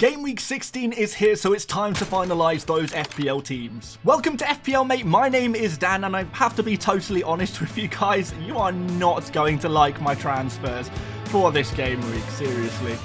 Game week 16 is here, so it's time to finalise those FPL teams. Welcome to FPL Mate, my name is Dan, and I have to be totally honest with you guys, you are not going to like my transfers for this game week, seriously.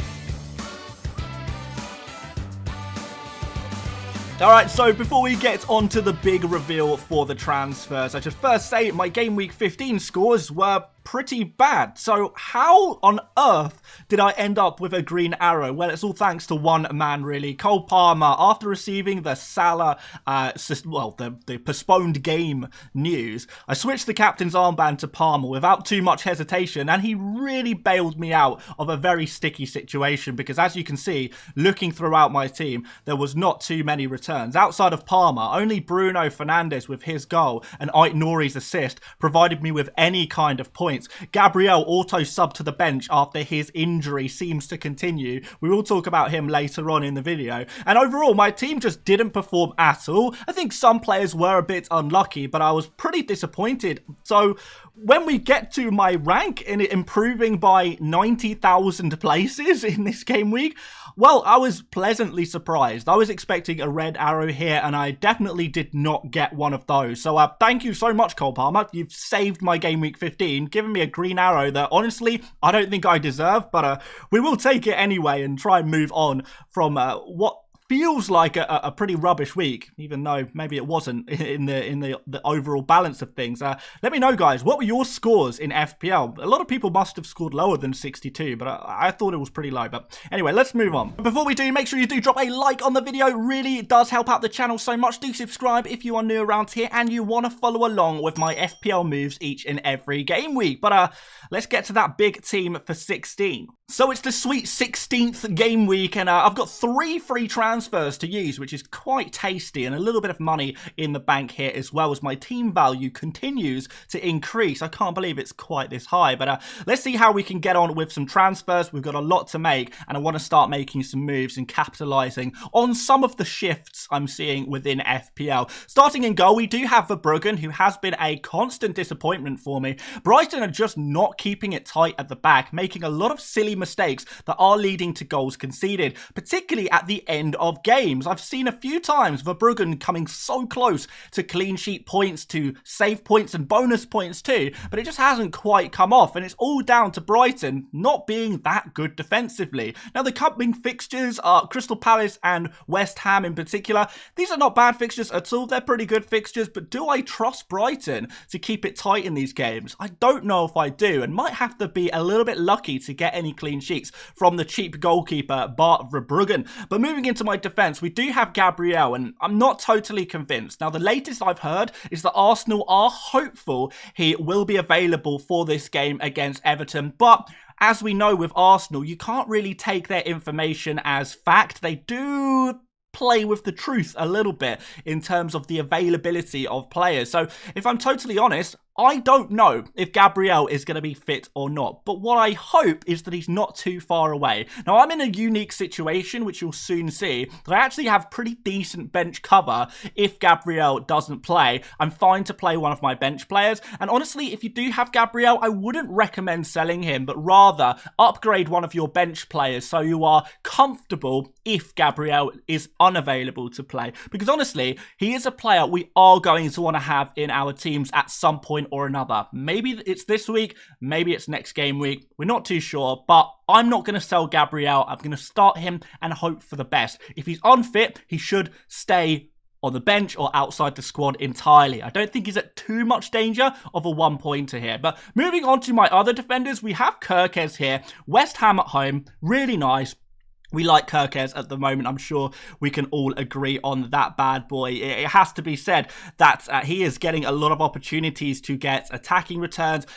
Alright, so before we get on to the big reveal for the transfers, I should first say my Game Week 15 scores were pretty bad. So how on earth did I end up with a green arrow? Well, it's all thanks to one man, really. Cole Palmer, after receiving the Salah, the postponed game news, I switched the captain's armband to Palmer without too much hesitation, and he really bailed me out of a very sticky situation because, as you can see, looking throughout my team, there was not too many returns. Outside of Palmer, only Bruno Fernandes with his goal and Ait Nouri's assist provided me with any kind of points. Gabriel auto-subbed to the bench after his injury seems to continue. We will talk about him later on in the video. And overall, my team just didn't perform at all. I think some players were a bit unlucky, but I was pretty disappointed. So when we get to my rank in it improving by 90,000 places in this game week, well, I was pleasantly surprised. I was expecting a red arrow here, and I definitely did not get one of those. So thank you so much, Cole Palmer. You've saved my Game Week 15, giving me a green arrow that, honestly, I don't think I deserve, but we will take it anyway and try and move on from what feels like a pretty rubbish week, even though maybe it wasn't in the overall balance of things. Let me know, guys, what were your scores in FPL? A lot of people must have scored lower than 62, but I thought it was pretty low. But anyway, let's move on. Before we do, make sure you do drop a like on the video. Really, it does help out the channel so much. Do subscribe if you are new around here and you want to follow along with my FPL moves each and every game week. But let's get to that big team for 16. So it's the sweet 16th game week, and I've got 3 free transfers to use, which is quite tasty, and a little bit of money in the bank here as well as my team value continues to increase. I can't believe it's quite this high, but let's see how we can get on with some transfers. We've got a lot to make, and I want to start making some moves and capitalising on some of the shifts I'm seeing within FPL. Starting in goal, we do have Verbruggen, who has been a constant disappointment for me. Brighton are just not keeping it tight at the back, making a lot of silly mistakes that are leading to goals conceded, particularly at the end of games. I've seen a few times Verbruggen coming so close to clean sheet points, to save points and bonus points too, but it just hasn't quite come off, and it's all down to Brighton not being that good defensively. Now, the coming fixtures are Crystal Palace and West Ham in particular. These are not bad fixtures at all. They're pretty good fixtures, but do I trust Brighton to keep it tight in these games? I don't know if I do, and might have to be a little bit lucky to get any clean sheets from the cheap goalkeeper Bart Verbruggen. But moving into my defence, we do have Gabriel, and I'm not totally convinced. Now, the latest I've heard is that Arsenal are hopeful he will be available for this game against Everton, but as we know with Arsenal, you can't really take their information as fact. They do play with the truth a little bit in terms of the availability of players. So if I'm totally honest, I don't know if Gabriel is going to be fit or not, but what I hope is that he's not too far away. Now, I'm in a unique situation, which you'll soon see, that I actually have pretty decent bench cover if Gabriel doesn't play. I'm fine to play one of my bench players, and honestly, if you do have Gabriel, I wouldn't recommend selling him, but rather upgrade one of your bench players so you are comfortable if Gabriel is unavailable to play. Because honestly, he is a player we are going to want to have in our teams at some point or another. Maybe it's this week, maybe it's next game week. We're not too sure, but I'm not going to sell Gabriel. I'm going to start him and hope for the best. If he's unfit, he should stay on the bench or outside the squad entirely. I don't think he's at too much danger of a one-pointer here. But moving on to my other defenders, we have Kirkes here. West Ham at home, really nice. We like Kirkes at the moment. I'm sure we can all agree on that bad boy. It has to be said that he is getting a lot of opportunities to get attacking returns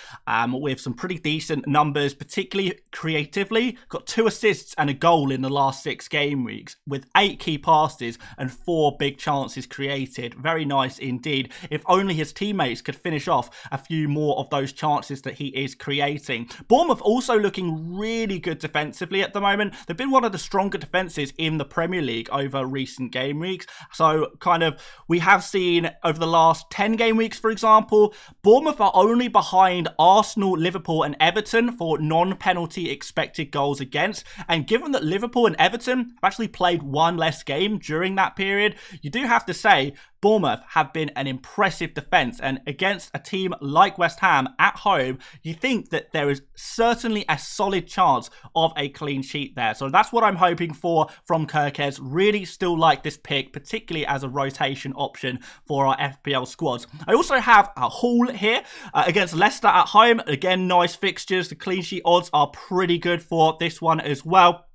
with some pretty decent numbers, particularly creatively. Got 2 assists and a goal in the last 6 game weeks with 8 key passes and 4 big chances created. Very nice indeed. If only his teammates could finish off a few more of those chances that he is creating. Bournemouth also looking really good defensively at the moment. They've been one of the stronger defenses in the Premier League over recent game weeks. So kind of we have seen over the last 10 game weeks, for example, Bournemouth are only behind Arsenal, Liverpool and Everton for non-penalty expected goals against. And given that Liverpool and Everton have actually played one less game during that period, you do have to say Bournemouth have been an impressive defence, and against a team like West Ham at home, you think that there is certainly a solid chance of a clean sheet there. So that's what I'm hoping for from Kirkes. Really still like this pick, particularly as a rotation option for our FPL squads. I also have a Hall here against Leicester at home. Again, nice fixtures. The clean sheet odds are pretty good for this one as well.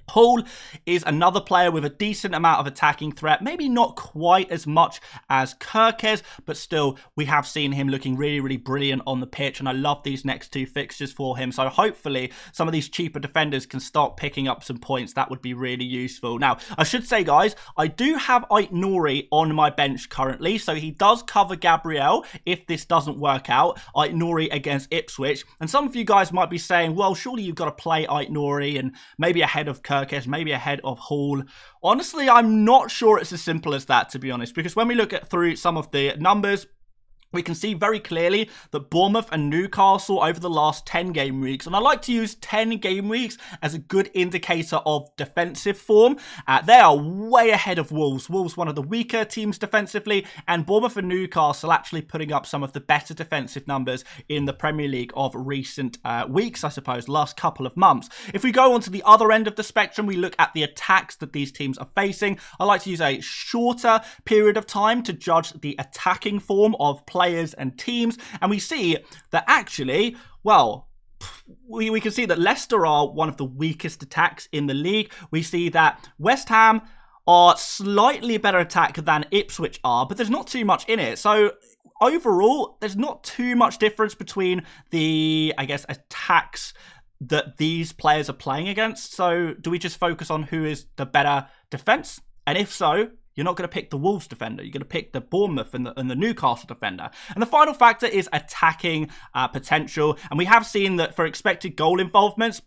Hall is another player with a decent amount of attacking threat, maybe not quite as much as Kirkes, but still we have seen him looking really brilliant on the pitch, and I love these next two fixtures for him. So hopefully some of these cheaper defenders can start picking up some points. That would be really useful. Now, I should say, guys, I do have Ait-Nouri on my bench currently, so he does cover Gabriel if this doesn't work out. Ait-Nouri against Ipswich, and some of you guys might be saying, well, surely you've got to play Ait-Nouri and maybe ahead of Kirkes, maybe ahead of Hall. Honestly, I'm not sure it's as simple as that, to be honest, because when we look at through some of the numbers, we can see very clearly that Bournemouth and Newcastle over the last 10 game weeks, and I like to use 10 game weeks as a good indicator of defensive form. They are way ahead of Wolves. Wolves, one of the weaker teams defensively, and Bournemouth and Newcastle actually putting up some of the better defensive numbers in the Premier League of recent weeks, I suppose, last couple of months. If we go on to the other end of the spectrum, we look at the attacks that these teams are facing. I like to use a shorter period of time to judge the attacking form of players and teams, and we see that actually, well, we can see that Leicester are one of the weakest attacks in the league. We see that West Ham are slightly better attack than Ipswich are, but there's not too much in it. So overall, there's not too much difference between the, I guess, attacks that these players are playing against. So do we just focus on who is the better defense? And if so, you're not going to pick the Wolves defender. You're going to pick the Bournemouth and the Newcastle defender. And the final factor is attacking potential. And we have seen that for expected goal involvements,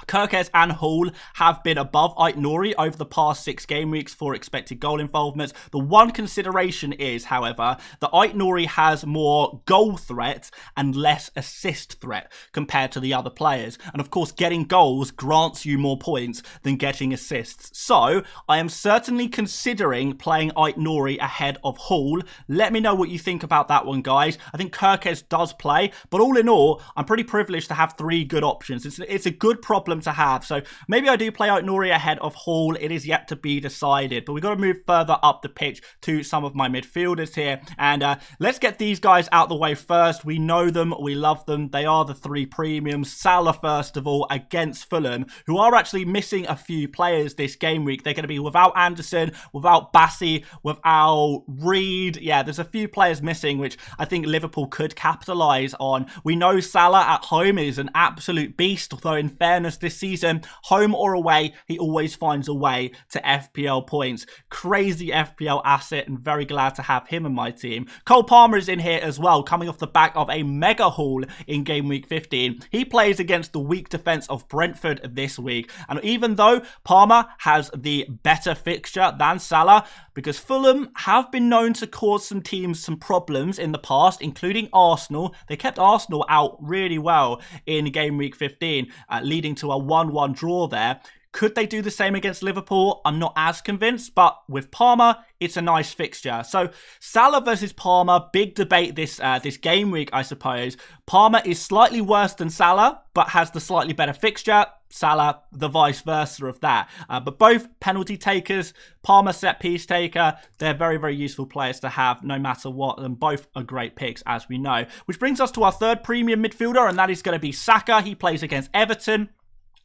Kirkes and Hall have been above Ait-Nouri over the past 6 game weeks for expected goal involvements. The one consideration is, however, that Ait-Nouri has more goal threat and less assist threat compared to the other players. And of course, getting goals grants you more points than getting assists. So I am certainly considering playing Ait-Nouri ahead of Hall. Let me know what you think about that one, guys. I think Kirkes does play, but all in all, I'm pretty privileged to have 3 good options. It's a good problem to have. So maybe I do play Ait-Nouri ahead of Hall. It is yet to be decided, but we've got to move further up the pitch to some of my midfielders here. And let's get these guys out the way first. We know them. We love them. They are the 3 premiums. Salah, first of all, against Fulham, who are actually missing a few players this game week. They're going to be without Anderson, without Bassey, without Reed. Yeah, there's a few players missing, which I think Liverpool could capitalise on. We know Salah at home is an absolute beast, although in fairness, this season, home or away, he always finds a way to FPL points. Crazy FPL asset, and very glad to have him in my team. Cole Palmer is in here as well, coming off the back of a mega haul in game week 15. He plays against the weak defence of Brentford this week, and even though Palmer has the better fixture than Salah, because Fulham have been known to cause some teams some problems in the past, including Arsenal. They kept Arsenal out really well in game week 15, leading to a 1-1 draw there. Could they do the same against Liverpool? I'm not as convinced, but with Palmer, it's a nice fixture. So Salah versus Palmer, big debate this game week, I suppose. Palmer is slightly worse than Salah, but has the slightly better fixture. Salah, the vice versa of that. But both penalty takers, Palmer set piece taker, they're very useful players to have no matter what, and both are great picks, as we know. Which brings us to our third premium midfielder, and that is going to be Saka. He plays against Everton.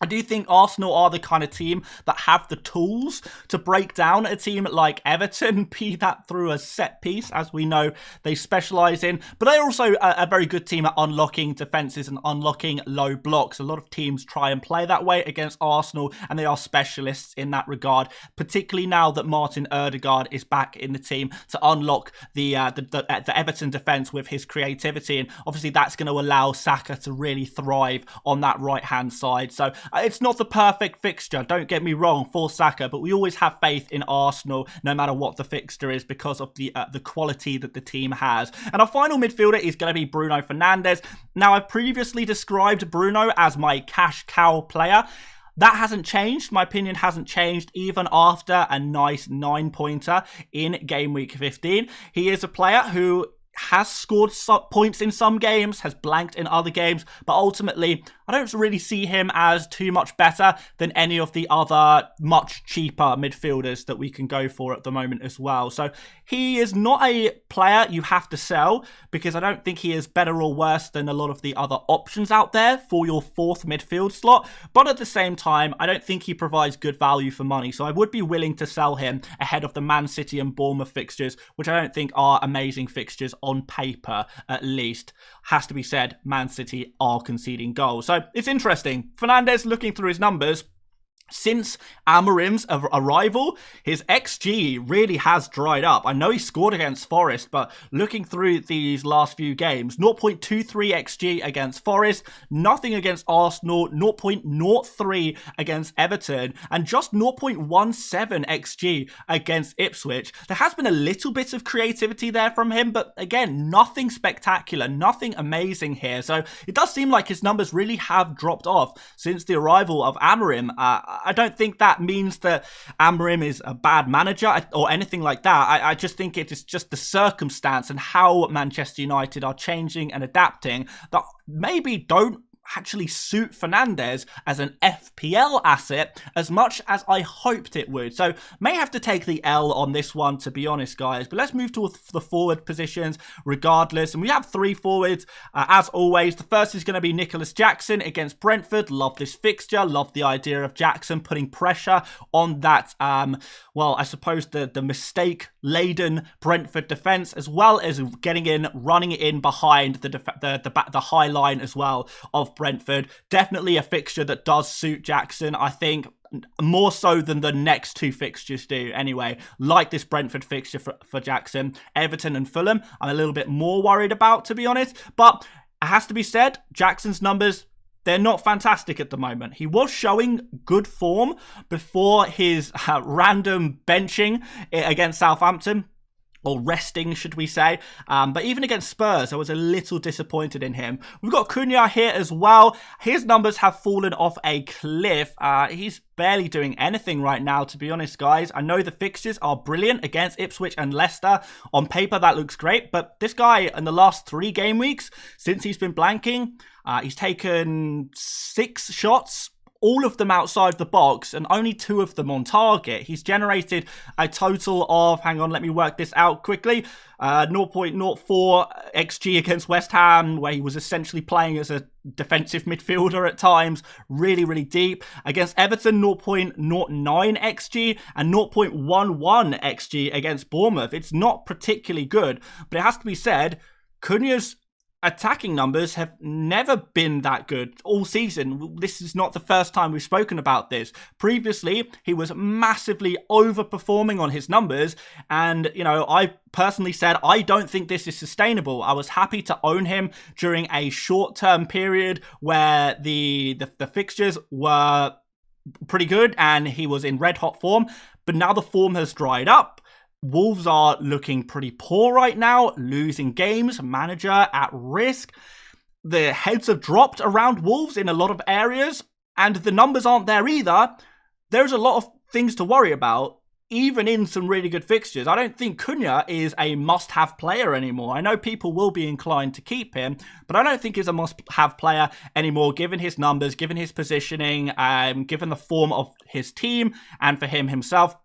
I do think Arsenal are the kind of team that have the tools to break down a team like Everton, be that through a set piece, as we know they specialise in. But they're also a very good team at unlocking defences and unlocking low blocks. A lot of teams try and play that way against Arsenal, and they are specialists in that regard, particularly now that Martin Ødegaard is back in the team to unlock the Everton defence with his creativity. And obviously that's going to allow Saka to really thrive on that right-hand side. So It's not the perfect fixture, don't get me wrong, for Saka, but we always have faith in Arsenal no matter what the fixture is because of the quality that the team has. And our final midfielder is going to be Bruno Fernandes. Now, I've previously described Bruno as my cash cow player. That hasn't changed. My opinion hasn't changed even after a nice 9-pointer in Game Week 15. He is a player who has scored points in some games, has blanked in other games, but ultimately I don't really see him as too much better than any of the other much cheaper midfielders that we can go for at the moment as well. So he is not a player you have to sell because I don't think he is better or worse than a lot of the other options out there for your fourth midfield slot. But at the same time, I don't think he provides good value for money. So I would be willing to sell him ahead of the Man City and Bournemouth fixtures, which I don't think are amazing fixtures on paper, at least. Has to be said, Man City are conceding goals. So it's interesting. Fernandes, looking through his numbers, since Amorim's arrival, his XG really has dried up. I know he scored against Forest, but looking through these last few games, 0.23 XG against Forest, nothing against Arsenal, 0.03 against Everton, and just 0.17 XG against Ipswich. There has been a little bit of creativity there from him, but again, nothing spectacular, nothing amazing here. So it does seem like his numbers really have dropped off since the arrival of Amorim. I don't think that means that Amorim is a bad manager or anything like that. I just think it is just the circumstance and how Manchester United are changing and adapting that maybe don't actually suit Fernandes as an FPL asset as much as I hoped it would. So may have to take the L on this one, to be honest, guys. But let's move to the forward positions regardless. And we have three forwards, as always. The first is going to be Nicholas Jackson against Brentford. Love this fixture. Love the idea of Jackson putting pressure on that, well, I suppose the mistake-laden Brentford defence, as well as getting in, running in behind the high line as well of Brentford. Definitely a fixture that does suit Jackson, I think, more so than the next two fixtures do anyway. Like this Brentford fixture for Jackson. Everton and Fulham, I'm a little bit more worried about, to be honest. But it has to be said, Jackson's numbers, they're not fantastic at the moment. He was showing good form before his random benching against Southampton. Or resting, should we say. But even against Spurs, I was a little disappointed in him. We've got Cunha here as well. His numbers have fallen off a cliff. He's barely doing anything right now, to be honest, guys. I know the fixtures are brilliant against Ipswich and Leicester. On paper, that looks great. But this guy, in the last 3 game weeks, since he's been blanking, he's taken 6 shots, all of them outside the box, and only 2 of them on target. He's generated a total of, hang on, let me work this out quickly, 0.04 XG against West Ham, where he was essentially playing as a defensive midfielder at times, really, really deep. Against Everton, 0.09 XG and 0.11 XG against Bournemouth. It's not particularly good, but it has to be said, Cunha's attacking numbers have never been that good all season. This is not the first time we've spoken about this. Previously, he was massively overperforming on his numbers, and, you know, I personally said I don't think this is sustainable. I was happy to own him during a short-term period where the fixtures were pretty good and he was in red-hot form, but now the form has dried up. Wolves are looking pretty poor right now, losing games, manager at risk. The heads have dropped around Wolves in a lot of areas, and the numbers aren't there either. There's a lot of things to worry about, even in some really good fixtures. I don't think Cunha is a must-have player anymore. I know people will be inclined to keep him, but I don't think he's a must-have player anymore, given his numbers, given his positioning, given the form of his team, and for him himself.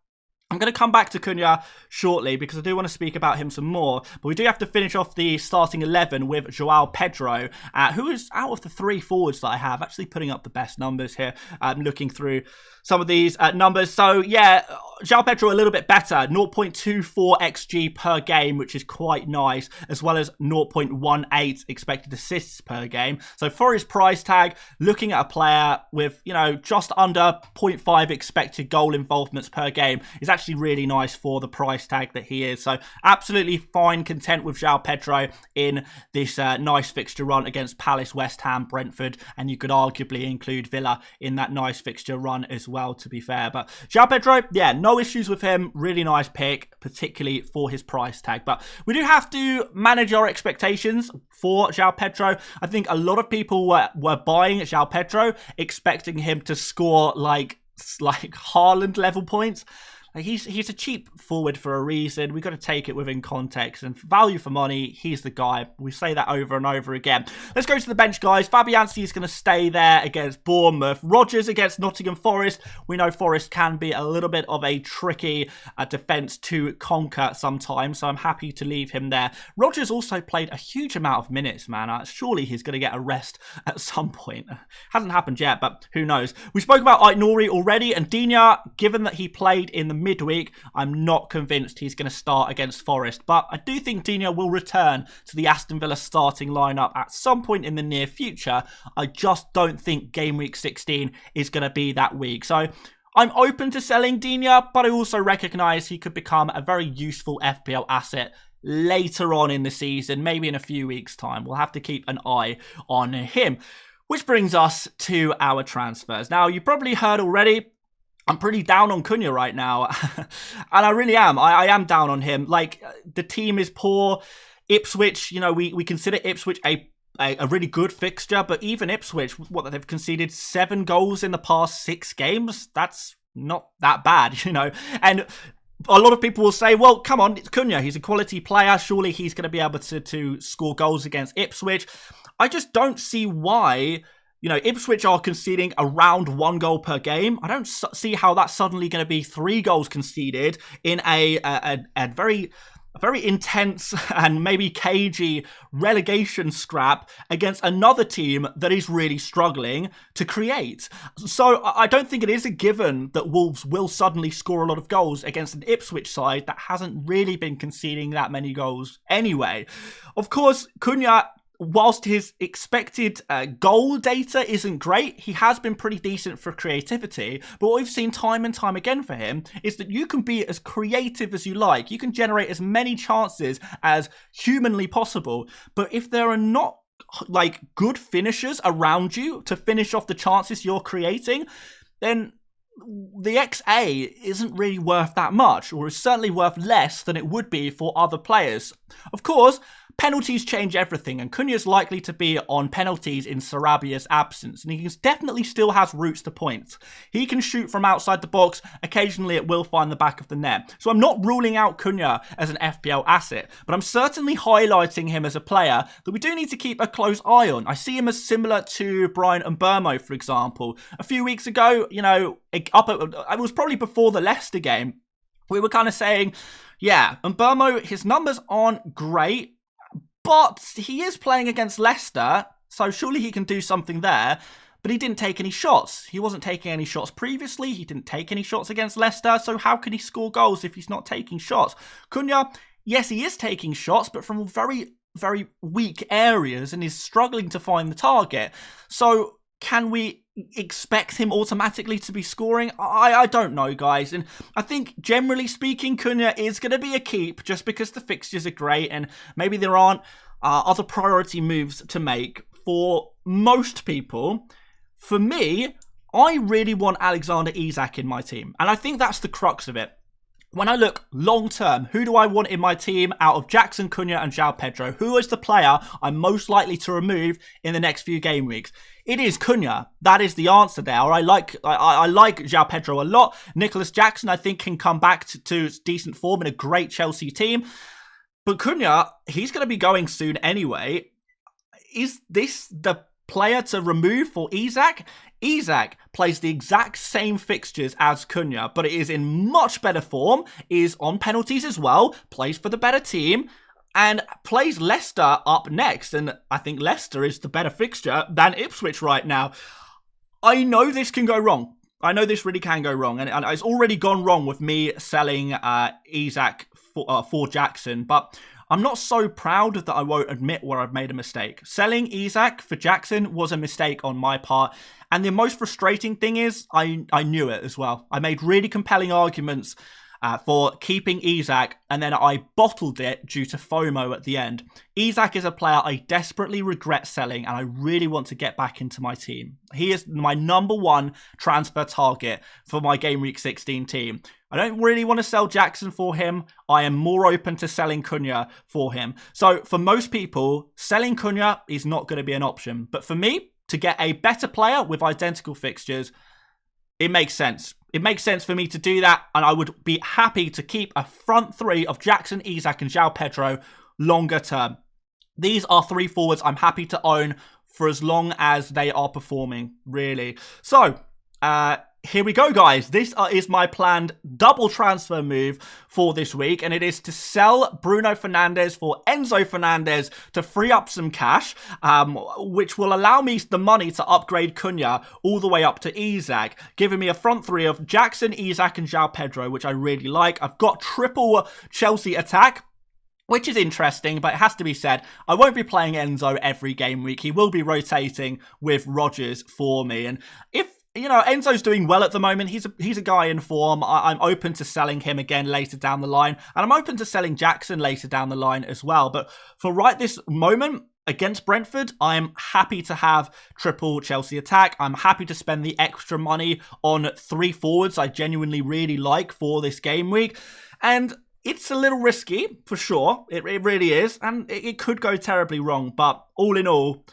I'm going to come back to Cunha shortly because I do want to speak about him some more. But we do have to finish off the starting 11 with João Pedro, who is out of the 3 forwards that I have, actually putting up the best numbers here. Looking through some of these numbers. So, yeah, João Pedro a little bit better, 0.24 XG per game, which is quite nice, as well as 0.18 expected assists per game. So for his price tag, looking at a player with, you know, just under 0.5 expected goal involvements per game is actually really nice for the price tag that he is. So absolutely fine, content with João Pedro in this nice fixture run against Palace, West Ham, Brentford, and you could arguably include Villa in that nice fixture run as well, to be fair. But João Pedro, yeah, no issues with him. Really nice pick, particularly for his price tag. But we do have to manage our expectations for João Pedro. I think a lot of people were buying João Pedro, expecting him to score like Haaland level points. Like he's a cheap forward for a reason. We've got to take it within context. And value for money, he's the guy. We say that over and over again. Let's go to the bench, guys. Fabianski is going to stay there against Bournemouth. Rodgers against Nottingham Forest. We know Forest can be a little bit of a tricky defence to conquer sometimes, so I'm happy to leave him there. Rodgers also played a huge amount of minutes, man. Surely he's going to get a rest at some point. Hasn't happened yet, but who knows. We spoke about Aït-Nouri already, and Digne, given that he played in the midweek, I'm not convinced he's going to start against Forest, but I do think Digne will return to the Aston Villa starting lineup at some point in the near future. I just don't think game week 16 is going to be that week. So I'm open to selling Digne, but I also recognise he could become a very useful FPL asset later on in the season, maybe in a few weeks' time. We'll have to keep an eye on him. Which brings us to our transfers. Now, you probably heard already, I'm pretty down on Cunha right now, and I really am. I am down on him. Like, the team is poor. Ipswich, you know, we consider Ipswich a really good fixture, but even Ipswich, they've conceded 7 goals in the past 6 games. That's not that bad, you know. And a lot of people will say, well, come on, it's Cunha. He's a quality player. Surely he's going to be able to score goals against Ipswich. I just don't see why. You know, Ipswich are conceding around 1 goal per game. I don't see how that's suddenly going to be 3 goals conceded in a very intense and maybe cagey relegation scrap against another team that is really struggling to create. So I don't think it is a given that Wolves will suddenly score a lot of goals against an Ipswich side that hasn't really been conceding that many goals anyway. Of course, Cunha, whilst his expected goal data isn't great, he has been pretty decent for creativity. But what we've seen time and time again for him is that you can be as creative as you like. You can generate as many chances as humanly possible. But if there are not like good finishers around you to finish off the chances you're creating, then the XA isn't really worth that much, or is certainly worth less than it would be for other players. Of course, penalties change everything, and Cunha's likely to be on penalties in Sarabia's absence, and he definitely still has routes to points. He can shoot from outside the box. Occasionally it will find the back of the net. So I'm not ruling out Cunha as an FPL asset, but I'm certainly highlighting him as a player that we do need to keep a close eye on. I see him as similar to Brian Mbeumo, for example. A few weeks ago, you know, it was probably before the Leicester game, we were kind of saying, yeah, Mbeumo, his numbers aren't great, but he is playing against Leicester, so surely he can do something there. But he didn't take any shots. He wasn't taking any shots previously. He didn't take any shots against Leicester, so how can he score goals if he's not taking shots? Cunha, yes, he is taking shots, but from very, very weak areas and is struggling to find the target. So can we expect him automatically to be scoring? I don't know, guys. And I think, generally speaking, Cunha is going to be a keep just because the fixtures are great and maybe there aren't other priority moves to make for most people. For me, I really want Alexander Isak in my team. And I think that's the crux of it. When I look long-term, who do I want in my team out of Jackson, Cunha and João Pedro? Who is the player I'm most likely to remove in the next few game weeks? It is Cunha. That is the answer there. I like João Pedro a lot. Nicholas Jackson, I think, can come back to decent form in a great Chelsea team. But Cunha, he's going to be going soon anyway. Is this the player to remove for Isak? Isak plays the exact same fixtures as Cunha, but it is in much better form, is on penalties as well, plays for the better team, and plays Leicester up next. And I think Leicester is the better fixture than Ipswich right now. I know this can go wrong. I know this really can go wrong, and it's already gone wrong with me selling Isak for Jackson, but I'm not so proud that I won't admit where I've made a mistake. Selling Isak for Jackson was a mistake on my part, and the most frustrating thing is I knew it as well. I made really compelling arguments for keeping Isak, and then I bottled it due to FOMO at the end. Isak is a player I desperately regret selling, and I really want to get back into my team. He is my #1 transfer target for my Game Week 16 team. I don't really want to sell Jackson for him. I am more open to selling Cunha for him. So for most people, selling Cunha is not going to be an option. But for me, to get a better player with identical fixtures, it makes sense. It makes sense for me to do that, and I would be happy to keep a front three of Jackson, Isak, and João Pedro longer term. These are 3 forwards I'm happy to own for as long as they are performing, really. So, here we go, guys. This is my planned double transfer move for this week, and it is to sell Bruno Fernandes for Enzo Fernandez to free up some cash, which will allow me the money to upgrade Cunha all the way up to Isak, giving me a front three of Jackson, Isak, and João Pedro, which I really like. I've got triple Chelsea attack, which is interesting, but it has to be said, I won't be playing Enzo every game week. He will be rotating with Rodgers for me, and if Enzo's doing well at the moment. He's a guy in form. I'm open to selling him again later down the line. And I'm open to selling Jackson later down the line as well. But for right this moment, against Brentford, I'm happy to have triple Chelsea attack. I'm happy to spend the extra money on 3 forwards I genuinely really like for this game week. And it's a little risky, for sure. It really is. And it could go terribly wrong. But all in all,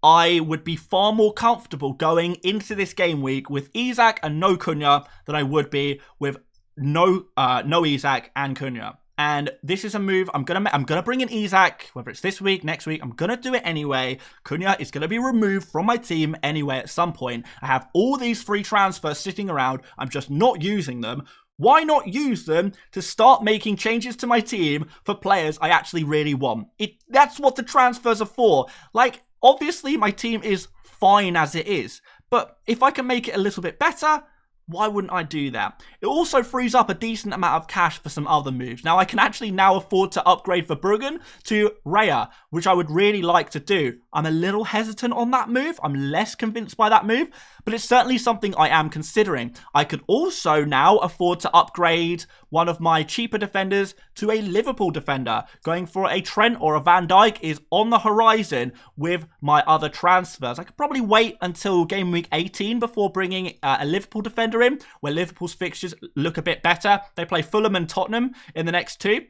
I would be far more comfortable going into this game week with Isak and no Cunha than I would be with no Isak and Cunha. And this is a move I'm gonna bring in Isak, whether it's this week, next week. I'm gonna do it anyway. Cunha is gonna be removed from my team anyway at some point. I have all these free transfers sitting around. I'm just not using them. Why not use them to start making changes to my team for players I actually really want? That's what the transfers are for. Like, obviously, my team is fine as it is, but if I can make it a little bit better, why wouldn't I do that? It also frees up a decent amount of cash for some other moves. Now, I can actually now afford to upgrade Verbruggen to Raya, which I would really like to do. I'm a little hesitant on that move. I'm less convinced by that move, but it's certainly something I am considering. I could also now afford to upgrade one of my cheaper defenders to a Liverpool defender. Going for a Trent or a Van Dijk is on the horizon with my other transfers. I could probably wait until game week 18 before bringing a Liverpool defender in, where Liverpool's fixtures look a bit better. They play Fulham and Tottenham in the next 2.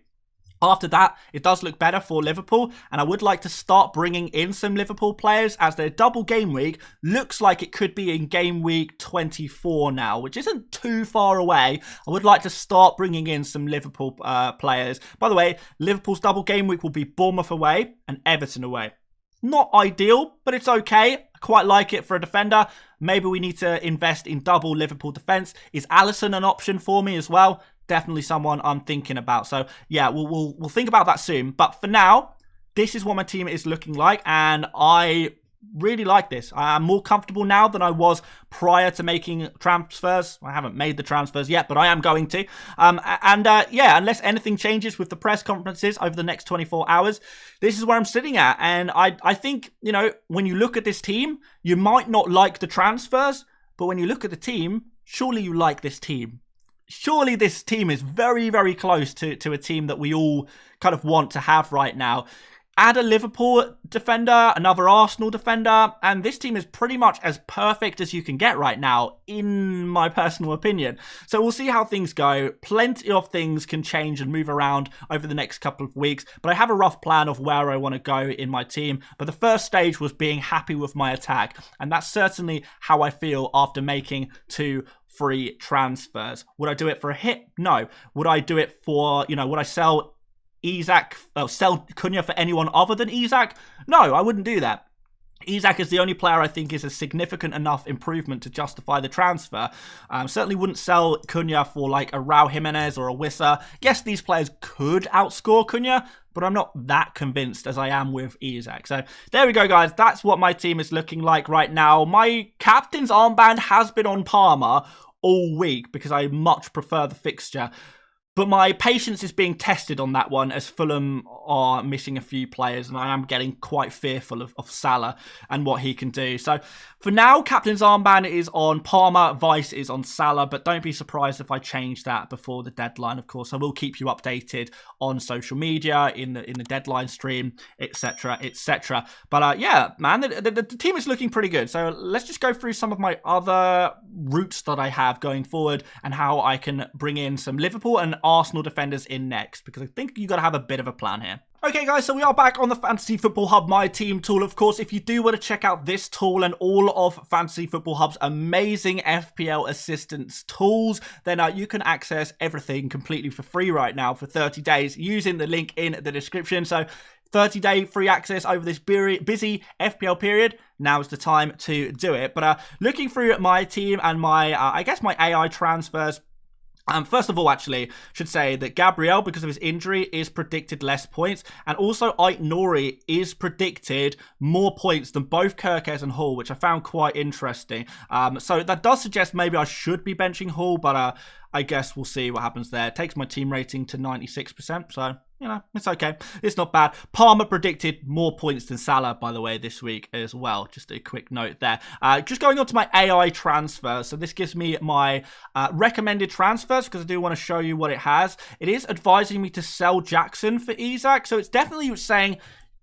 After that, it does look better for Liverpool, and I would like to start bringing in some Liverpool players as their double game week looks like it could be in game week 24 now, which isn't too far away. I would like to start bringing in some Liverpool players. By the way, Liverpool's double game week will be Bournemouth away and Everton away. Not ideal, but it's okay. I quite like it for a defender. Maybe we need to invest in double Liverpool defence. Is Alisson an option for me as well? Definitely someone I'm thinking about. So yeah, we'll think about that soon. But for now, this is what my team is looking like, and I really like this. I'm more comfortable now than I was prior to making transfers. I haven't made the transfers yet, but I am going to. Yeah, unless anything changes with the press conferences over the next 24 hours, this is where I'm sitting at. And I think, when you look at this team, you might not like the transfers, but when you look at the team, surely you like this team. Surely this team is very, very close to a team that we all kind of want to have right now. Add a Liverpool defender, another Arsenal defender, and this team is pretty much as perfect as you can get right now, in my personal opinion. So we'll see how things go. Plenty of things can change and move around over the next couple of weeks, but I have a rough plan of where I want to go in my team. But the first stage was being happy with my attack, and that's certainly how I feel after making 2 free transfers. Would I do it for a hit? No. Would I do it for, would I sell sell Cunha for anyone other than Isak? No, I wouldn't do that. Isak is the only player I think is a significant enough improvement to justify the transfer. Certainly wouldn't sell Cunha for like a Raul Jimenez or a Wissa. Yes, these players could outscore Cunha, but I'm not that convinced as I am with Isak. So there we go, guys. That's what my team is looking like right now. My captain's armband has been on Parma all week because I much prefer the fixture. But my patience is being tested on that one as Fulham are missing a few players and I am getting quite fearful of Salah and what he can do. So for now, captain's armband is on Parma, vice is on Salah, but don't be surprised if I change that before the deadline. Of course, I will keep you updated on social media, in the deadline stream, etc., etc. But yeah, man, the team is looking pretty good. So let's just go through some of my other routes that I have going forward and how I can bring in some Liverpool and Arsenal defenders in next, because I think you got to have a bit of a plan here. Okay, guys, so we are back on the Fantasy Football Hub My Team tool. Of course, if you do want to check out this tool and all of Fantasy Football Hub's amazing FPL assistance tools, then you can access everything completely for free right now for 30 days using the link in the description. So 30-day free access over this busy FPL period. Now is the time to do it. But looking through my team and my, I guess my AI transfers, first of all, actually, should say that Gabriel, because of his injury, is predicted less points. And also, Ait-Nouri is predicted more points than both Kirkes and Hall, which I found quite interesting. So that does suggest maybe I should be benching Hall, but I guess we'll see what happens there. It takes my team rating to 96%, so, you know, it's okay. It's not bad. Palmer predicted more points than Salah, by the way, this week as well. Just a quick note there. Just going on to my AI transfers. So this gives me my recommended transfers because I do want to show you what it has. It is advising me to sell Jackson for Isak. So it's definitely saying,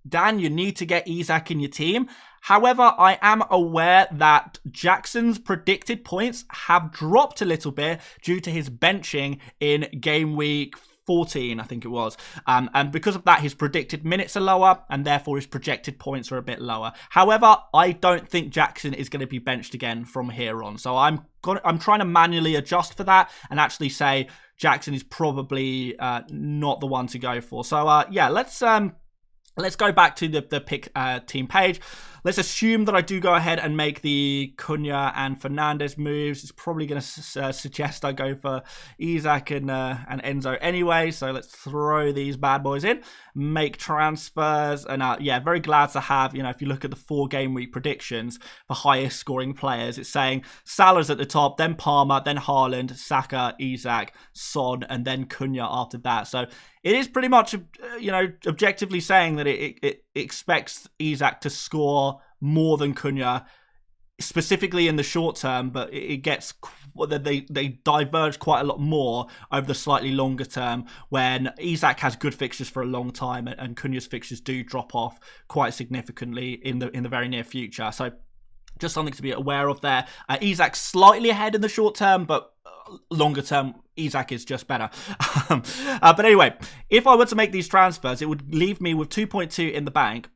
Dan, you need to get Isak in your team. However, I am aware that Jackson's predicted points have dropped a little bit due to his benching in game week 14, I think it was. And because of that, his predicted minutes are lower and therefore his projected points are a bit lower. However, I don't think Jackson is going to be benched again from here on. So I'm trying to manually adjust for that and actually say Jackson is probably not the one to go for. So yeah, let's go back to the pick team page. Let's assume that I do go ahead and make the Cunha and Fernandes moves. It's probably going to suggest I go for Isak and Enzo anyway. So let's throw these bad boys in, make transfers. And yeah, very glad to have, you know, if you look at the 4 game week predictions for highest scoring players, it's saying Salah's at the top, then Palmer, then Haaland, Saka, Isak, Son, and then Cunha after that. So it is pretty much, you know, objectively saying that it expects Isak to score more than Cunha, specifically in the short term, but it gets, they diverge quite a lot more over the slightly longer term when Isak has good fixtures for a long time and Cunha's fixtures do drop off quite significantly in the very near future. So just something to be aware of there. Isak's slightly ahead in the short term, but longer term, Isak is just better. But anyway, if I were to make these transfers, it would leave me with 2.2 in the bank.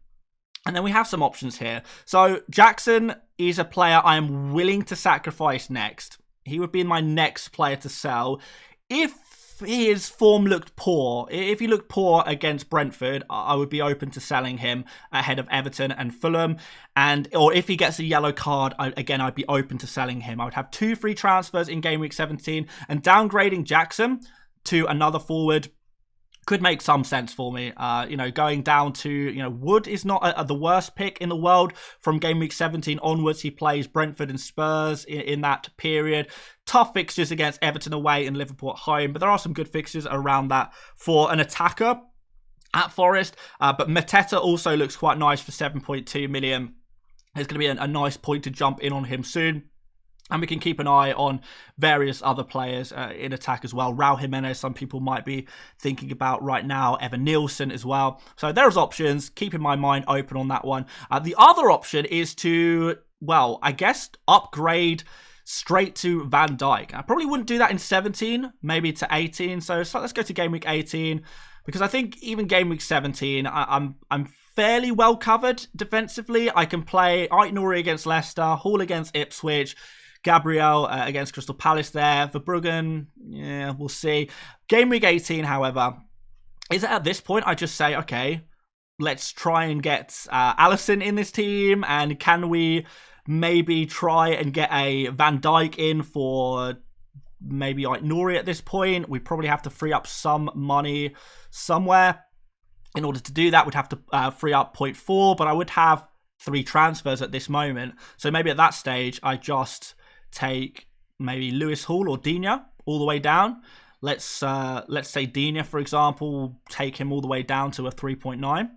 And then we have some options here. So Jackson is a player I am willing to sacrifice next. He would be my next player to sell. If his form looked poor, if he looked poor against Brentford, I would be open to selling him ahead of Everton and Fulham. Or if he gets a yellow card, again, I'd be open to selling him. I would have 2 free transfers in game week 17, and downgrading Jackson to another forward could make some sense for me. You know, going down to, you know, Wood is not the worst pick in the world. From game week 17 onwards, he plays Brentford and Spurs in that period. Tough fixtures against Everton away and Liverpool at home, but there are some good fixtures around that for an attacker at Forest. But Mateta also looks quite nice for 7.2 million. There's going to be a nice point to jump in on him soon. And we can keep an eye on various other players in attack as well. Raul Jimenez, some people might be thinking about right now. Evan Nielsen as well. So there's options. Keeping my mind open on that one. The other option is to, well, I guess upgrade straight to Van Dijk. I probably wouldn't do that in 17, maybe to 18. So let's go to game week 18. Because I think even game week 17, I'm fairly well covered defensively. I can play Ait-Nouri against Leicester, Hall against Ipswich, Gabriel against Crystal Palace there. Verbruggen, yeah, we'll see. Game week 18, however, is it at this point I just say, okay, let's try and get Alisson in this team, and can we maybe try and get a Van Dijk in for maybe like Nori at this point? We probably have to free up some money somewhere. In order to do that, we'd have to free up 0.4, but I would have 3 transfers at this moment. So maybe at that stage, I just take maybe Lewis Hall or Digne all the way down. Let's say Digne, for example, take him all the way down to a 3.9.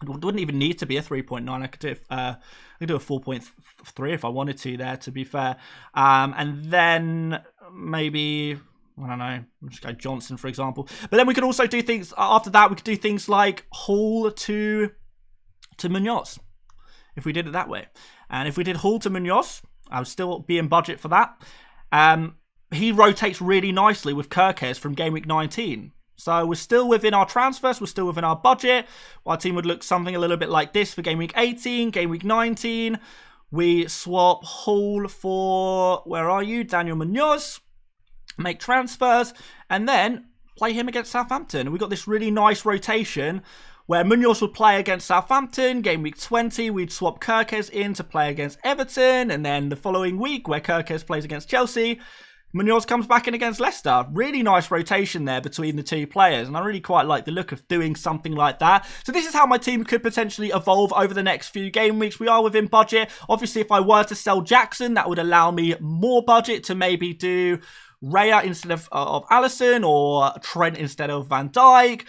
It wouldn't even need to be a 3.9. I could do a 4.3 if I wanted to there, to be fair. And then maybe, I don't know, let's go Johnson, for example. But then we could also do things, after that, we could do things like Hall to Munoz, if we did it that way. And if we did Hall to Munoz, I would still be in budget for that. He rotates really nicely with Kirkes from Gameweek 19. So we're still within our transfers, we're still within our budget. Our team would look something a little bit like this for Gameweek 18, Gameweek 19. We swap Hall for, where are you? Daniel Munoz. Make transfers, and then play him against Southampton. We got this really nice rotation where Munoz would play against Southampton. Gameweek 20, we'd swap Kirkes in to play against Everton, and then the following week, where Kirkes plays against Chelsea, Munoz comes back in against Leicester. Really nice rotation there between the two players, and I really quite like the look of doing something like that. So this is how my team could potentially evolve over the next few game weeks. We are within budget. Obviously, if I were to sell Jackson, that would allow me more budget to maybe do Raya instead of Alisson, or Trent instead of Van Dijk.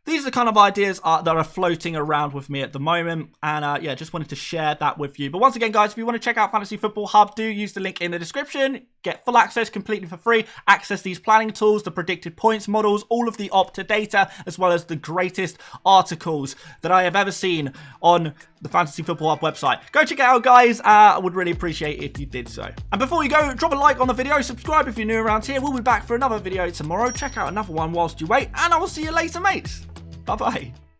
These are the kind of ideas that are floating around with me at the moment. And yeah, just wanted to share that with you. But once again, guys, if you want to check out Fantasy Football Hub, do use the link in the description. Get full access completely for free. Access these planning tools, the predicted points models, all of the Opta data, as well as the greatest articles that I have ever seen on the Fantasy Football Hub website. Go check it out, guys. I would really appreciate it if you did so. And before you go, drop a like on the video, subscribe if you're new around here. We'll be back for another video tomorrow. Check out another one whilst you wait, and I will see you later, mates. Bye-bye.